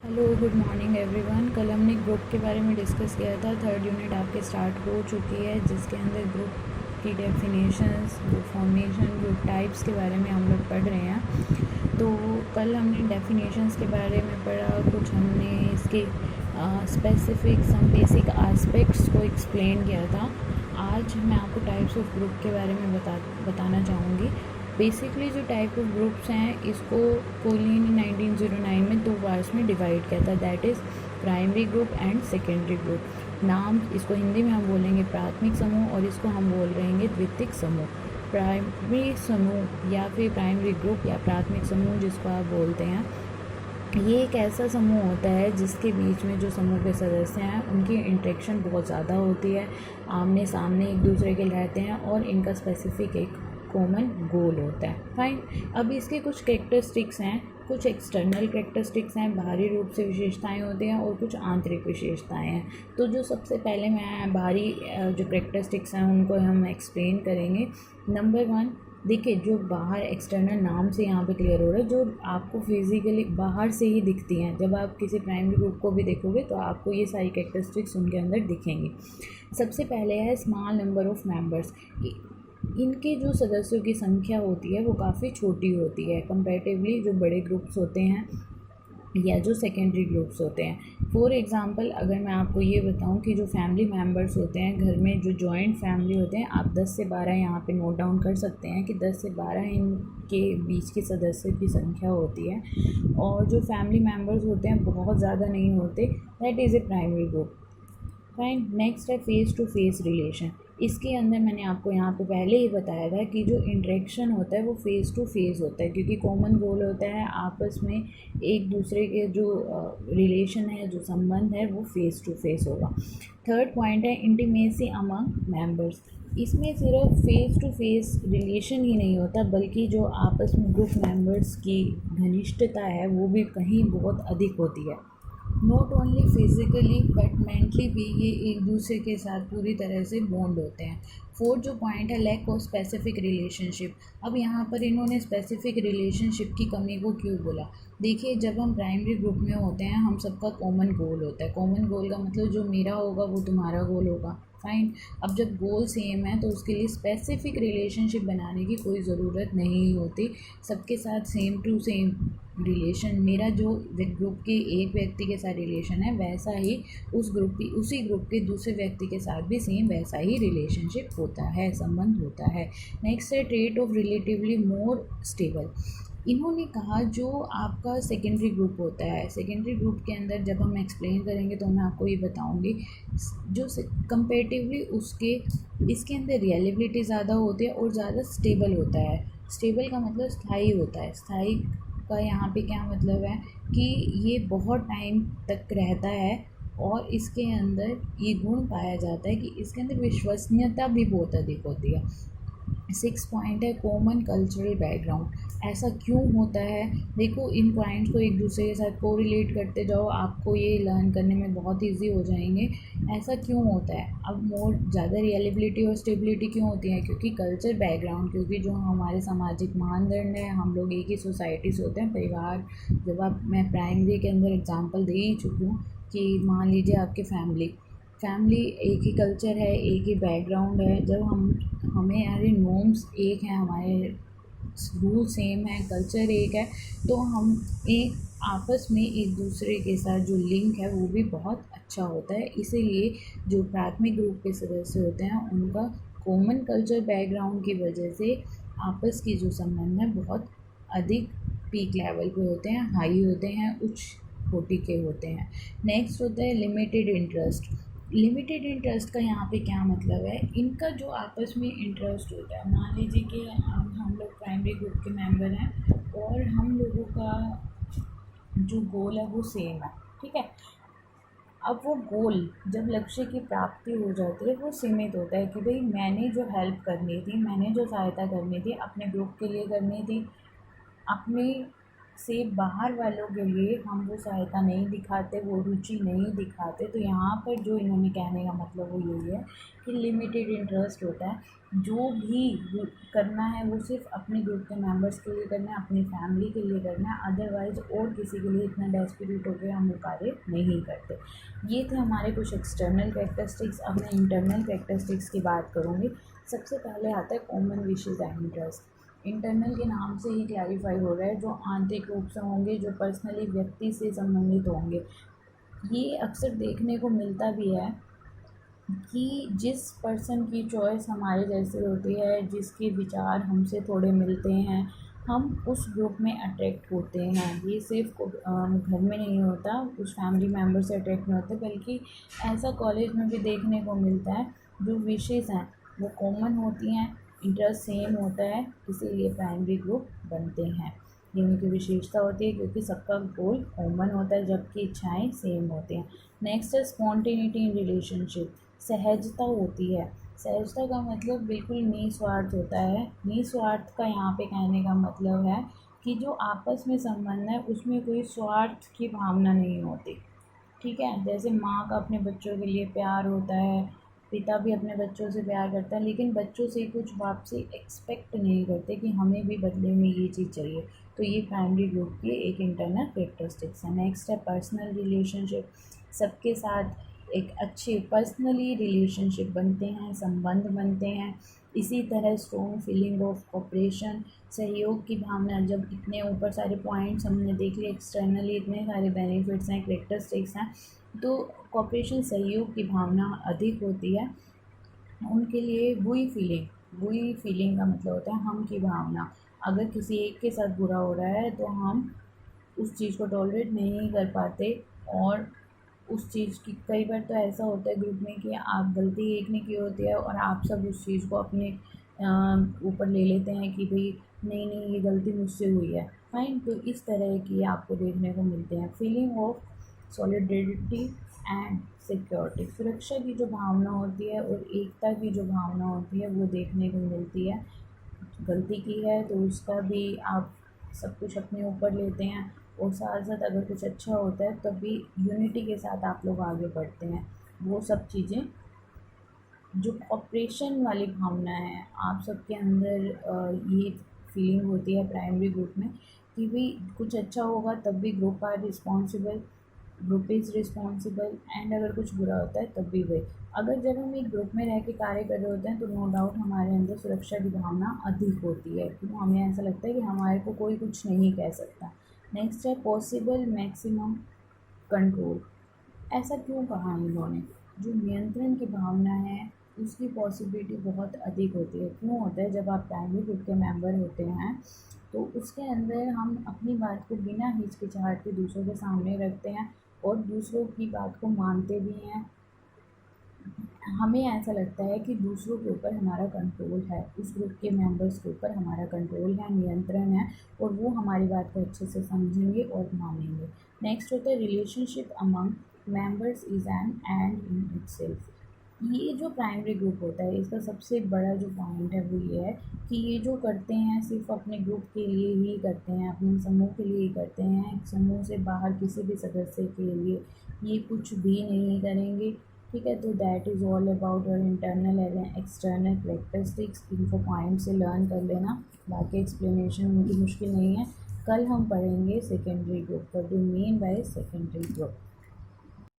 Hello good morning everyone. कल हमने group के बारे में डिस्कस किया था। थर्ड यूनिट आपके स्टार्ट हो चुकी है, जिसके अंदर ग्रुप की definitions, group formation, group types के बारे में हम लोग पढ़ रहे हैं। तो कल हमने डेफिनेशंस के बारे में पढ़ा, कुछ हमने इसके स्पेसिफिक सम बेसिक एस्पेक्ट्स को एक्सप्लेन किया था। आज मैं आपको टाइप्स ऑफ ग्रुप के बारे में बताना चाहूँगी। बेसिकली जो टाइप ऑफ ग्रुप्स हैं, इसको कोलिन 1909 में 2 पार्ट्स में डिवाइड किया था, that is primary group and secondary group. नाम इसको हिंदी में हम बोलेंगे प्राथमिक समूह और इसको हम बोल रहेंगे द्वितीयक समूह। प्राइमरी समूह या फिर प्राइमरी ग्रुप या प्राथमिक समूह जिसको आप बोलते हैं, ये एक ऐसा समूह होता है जिसके बीच में जो समूह के सदस्य हैं उनकी इंटरेक्शन बहुत ज़्यादा होती है, आमने सामने एक दूसरे के रहते हैं और इनका स्पेसिफिक एक कॉमन गोल होता है। फाइन। अब इसके कुछ कैरेक्टरिस्टिक्स हैं, कुछ एक्सटर्नल कैरेक्टरिस्टिक्स हैं, बाहरी रूप से विशेषताएं होती हैं और कुछ आंतरिक विशेषताएं हैं। तो जो सबसे पहले मैं बाहरी जो कैरेक्टरिस्टिक्स हैं उनको हम एक्सप्लेन करेंगे। नंबर 1, देखिए जो बाहर एक्सटर्नल नाम से यहाँ पे क्लियर हो रहा है, जो आपको फिजिकली बाहर से ही दिखती हैं। जब आप किसी प्राइमरी ग्रुप को भी देखोगे तो आपको ये सारी कैरेक्टरिस्टिक्स उनके अंदर दिखेंगी। सबसे पहले है स्मॉल नंबर ऑफ़ मेंबर्स। इनके जो सदस्यों की संख्या होती है वो काफ़ी छोटी होती है कंपैरेटिवली जो बड़े ग्रुप्स होते हैं या जो सेकेंडरी ग्रुप्स होते हैं। फॉर एग्ज़ाम्पल अगर मैं आपको ये बताऊं कि जो फैमिली मेम्बर्स होते हैं घर में, जो जॉइंट फैमिली होते हैं, आप 10 से 12 यहाँ पे नोट डाउन कर सकते हैं कि 10 से 12 इनके बीच के सदस्यों की संख्या होती है। और जो फैमिली मेम्बर्स होते हैं बहुत ज़्यादा नहीं होते, that is a primary group. Fine. Next है फेस टू फेस रिलेशन। इसके अंदर मैंने आपको यहाँ पे पहले ही बताया था कि जो इंटरेक्शन होता है वो फेस टू फेस होता है, क्योंकि कॉमन गोल होता है आपस में एक दूसरे के जो रिलेशन है, जो संबंध है, वो फेस टू फेस होगा। थर्ड पॉइंट है इंटीमेसी अमंग मेंबर्स। इसमें सिर्फ फेस टू फेस रिलेशन ही नहीं होता, बल्कि जो आपस में ग्रुप मेंबर्स की घनिष्ठता है वो भी कहीं बहुत अधिक होती है। Not only physically but mentally भी ये एक दूसरे के साथ पूरी तरह से बॉन्ड होते हैं। फोर्थ जो पॉइंट है लैक ऑफ स्पेसिफिक रिलेशनशिप। अब यहाँ पर इन्होंने स्पेसिफिक रिलेशनशिप की कमी को क्यों बोला? देखिए, जब हम प्राइमरी ग्रुप में होते हैं हम सबका कॉमन गोल होता है। कॉमन गोल का मतलब जो मेरा होगा वो तुम्हारा गोल होगा। फाइन। अब जब गोल सेम है तो उसके लिए स्पेसिफिक रिलेशनशिप बनाने की कोई ज़रूरत नहीं होती। सबके साथ सेम टू सेम रिलेशन, मेरा जो ग्रुप के एक व्यक्ति के साथ रिलेशन है वैसा ही उसी ग्रुप के दूसरे व्यक्ति के साथ भी सेम वैसा ही रिलेशनशिप होता है, संबंध होता है। नेक्स्ट है trait of relatively more stable. इन्होंने कहा जो आपका सेकेंडरी ग्रुप होता है, सेकेंडरी ग्रुप के अंदर जब हम एक्सप्लेन करेंगे तो मैं आपको ये बताऊंगी, जो कंपेरेटिवली उसके इसके अंदर रियलिबिलिटी ज़्यादा होती है और ज़्यादा स्टेबल होता है। स्टेबल का मतलब स्थायी होता है। स्थायी का यहाँ पे क्या मतलब है कि ये बहुत टाइम तक रहता है और इसके अंदर ये गुण पाया जाता है कि इसके अंदर विश्वसनीयता भी बहुत अधिक होती है। 6 पॉइंट है कॉमन कल्चरल बैकग्राउंड। ऐसा क्यों होता है? देखो, इन पॉइंट्स को एक दूसरे के साथ कोरिलेट करते जाओ, आपको ये लर्न करने में बहुत ईजी हो जाएंगे। ऐसा क्यों होता है? अब मोर ज़्यादा रियलिबिलिटी और स्टेबिलिटी क्यों होती है? क्योंकि कल्चर बैकग्राउंड, क्योंकि जो हमारे सामाजिक मानदंड है, हम लोग एक ही सोसाइटी से होते हैं, परिवार। जब आप मैं प्राइमरी के अंदर एग्जाम्पल दे ही चुकी हूँ कि मान लीजिए आपकी फैमिली एक ही कल्चर है, एक ही बैकग्राउंड है। जब हमें हमारे नॉर्म्स एक हैं, हमारे रूल सेम है, कल्चर एक है, तो हम एक आपस में एक दूसरे के साथ जो लिंक है वो भी बहुत अच्छा होता है। इसीलिए जो प्राथमिक ग्रुप के सदस्य होते हैं उनका कॉमन कल्चर बैकग्राउंड की वजह से आपस की जो संबंध है बहुत अधिक पीक लेवल पे होते हैं, हाई होते हैं, उच्च कोटि के होते हैं। नेक्स्ट होता है लिमिटेड इंटरेस्ट। लिमिटेड इंटरेस्ट का यहाँ पे क्या मतलब है? इनका जो आपस में इंटरेस्ट होता है, मान लीजिए कि हम लोग प्राइमरी ग्रुप के मेंबर हैं और हम लोगों का जो गोल है वो सेम है, ठीक है। अब वो गोल जब लक्ष्य की प्राप्ति हो जाती है वो सीमित होता है कि भाई मैंने जो हेल्प करनी थी, मैंने जो सहायता करनी थी अपने ग्रुप के लिए करनी थी, अपनी से बाहर वालों के लिए हम वो सहायता नहीं दिखाते, वो रुचि नहीं दिखाते। तो यहाँ पर जो इन्होंने कहने का मतलब वो यही है कि लिमिटेड इंटरेस्ट होता है। जो भी करना है वो सिर्फ अपने ग्रुप के मेंबर्स के लिए करना है, अपनी फैमिली के लिए करना है, अदरवाइज़ और किसी के लिए इतना डेस्परेट होकर हम वो कार्य नहीं करते। ये थे हमारे कुछ एक्सटर्नल कैरेक्टरिस्टिक्स। अब मैं इंटरनल कैरेक्टरिस्टिक्स की बात करूँगी। सबसे पहले आता है common wishes and interest. Internal के नाम से ही क्लैरिफाई हो रहा है, जो आंतरिक रूप से होंगे, जो पर्सनली व्यक्ति से संबंधित होंगे। ये अक्सर देखने को मिलता भी है कि जिस पर्सन की चॉइस हमारे जैसे होती है, जिसके विचार हमसे थोड़े मिलते हैं, हम उस ग्रुप में अट्रैक्ट होते हैं। ये सिर्फ घर में नहीं होता, उस फैमिली मेम्बर से अट्रैक्ट नहीं होते, बल्कि ऐसा कॉलेज में भी देखने को मिलता है। जो विशेज़ हैं वो कॉमन होती हैं, इंटरेस्ट सेम होता है, इसीलिए प्राइमरी ग्रुप बनते हैं। ये उनकी विशेषता होती है क्योंकि सबका गोल कॉमन होता है, जबकि इच्छाएं सेम होती हैं। नेक्स्ट है स्पॉन्टेनिटी इन रिलेशनशिप। सहजता होती है। सहजता का मतलब बिल्कुल निस्वार्थ होता है। निस्वार्थ का यहाँ पे कहने का मतलब है कि जो आपस में संबंध है उसमें कोई स्वार्थ की भावना नहीं होती। ठीक है, जैसे माँ का अपने बच्चों के लिए प्यार होता है, पिता भी अपने बच्चों से प्यार करता है, लेकिन बच्चों से कुछ वापसी एक्सपेक्ट नहीं करते कि हमें भी बदले में ये चीज़ चाहिए। तो ये प्राइमरी ग्रुप की एक इंटरनल कैरेक्टरिस्टिक्स है। नेक्स्ट है पर्सनल रिलेशनशिप। सबके साथ एक अच्छे पर्सनली रिलेशनशिप बनते हैं, संबंध बनते हैं। इसी तरह स्ट्रॉन्ग फीलिंग ऑफ कोऑपरेशन, सहयोग की भावना। जब इतने ऊपर सारे पॉइंट्स हमने देख लिए, एक्सटर्नली इतने सारे बेनिफिट्स हैं, कैरेक्टरिस्टिक्स हैं, तो कोऑपरेशन सहयोग की भावना अधिक होती है। उनके लिए बुरी फीलिंग का मतलब होता है हम की भावना। अगर किसी एक के साथ बुरा हो रहा है तो हम उस चीज़ को टॉलरेट नहीं कर पाते, और उस चीज़ की कई बार तो ऐसा होता है ग्रुप में कि आप गलती एक ने की होती है और आप सब उस चीज़ को अपने ऊपर ले लेते हैं कि भाई नहीं नहीं ये गलती मुझसे हुई है। फाइन, तो इस तरह की आपको देखने को मिलते हैं। Feeling of solidarity and security. सुरक्षा की जो भावना होती है और एकता की जो भावना होती है वो देखने को मिलती है। गलती की है तो उसका भी आप सब कुछ अपने ऊपर लेते हैं, और साथ साथ अगर कुछ अच्छा होता है तब भी यूनिटी के साथ आप लोग आगे बढ़ते हैं। वो सब चीज़ें जो ऑपरेशन वाली भावना है आप सबके अंदर, ये फीलिंग होती है प्राइमरी ग्रुप में कि भाई कुछ अच्छा होगा तब भी ग्रुप इज़ रिस्पॉन्सिबल, एंड अगर कुछ बुरा होता है तब भी वही। अगर जब हम एक ग्रुप में रह के कार्य कर रहे होते हैं तो नो डाउट हमारे अंदर सुरक्षा की भावना अधिक होती है, क्योंकि हमें ऐसा लगता है कि हमारे को कोई कुछ नहीं कह सकता। नेक्स्ट है पॉसिबल मैक्सिमम कंट्रोल। ऐसा क्यों कहा इन्होंने? जो नियंत्रण की भावना है उसकी पॉसिबिलिटी बहुत अधिक होती है। क्यों होता है? जब आप प्राइमरी ग्रुप के मेंबर होते हैं तो उसके अंदर हम अपनी बात को बिना हिचकिचाहट के दूसरों के सामने रखते हैं और दूसरों की बात को मानते भी हैं। हमें ऐसा लगता है कि दूसरों के ऊपर हमारा कंट्रोल है, उस ग्रुप के मेंबर्स के ऊपर हमारा कंट्रोल है, नियंत्रण है, और वो हमारी बात को अच्छे से समझेंगे और मानेंगे। नेक्स्ट होता है relationship among members is an and in itself. ये जो प्राइमरी ग्रुप होता है इसका सबसे बड़ा जो पॉइंट है वो ये है कि ये जो करते हैं सिर्फ अपने ग्रुप के लिए ही करते हैं, अपने समूह के लिए ही करते हैं। समूह से बाहर किसी भी सदस्य के लिए ये कुछ भी नहीं करेंगे। ठीक है, तो that is all about your internal and external characteristics. इनको पॉइंट से लर्न कर लेना, बाकी एक्सप्लेनेशन उनकी मुश्किल नहीं है। कल हम पढ़ेंगे secondary group, what do mean by secondary group.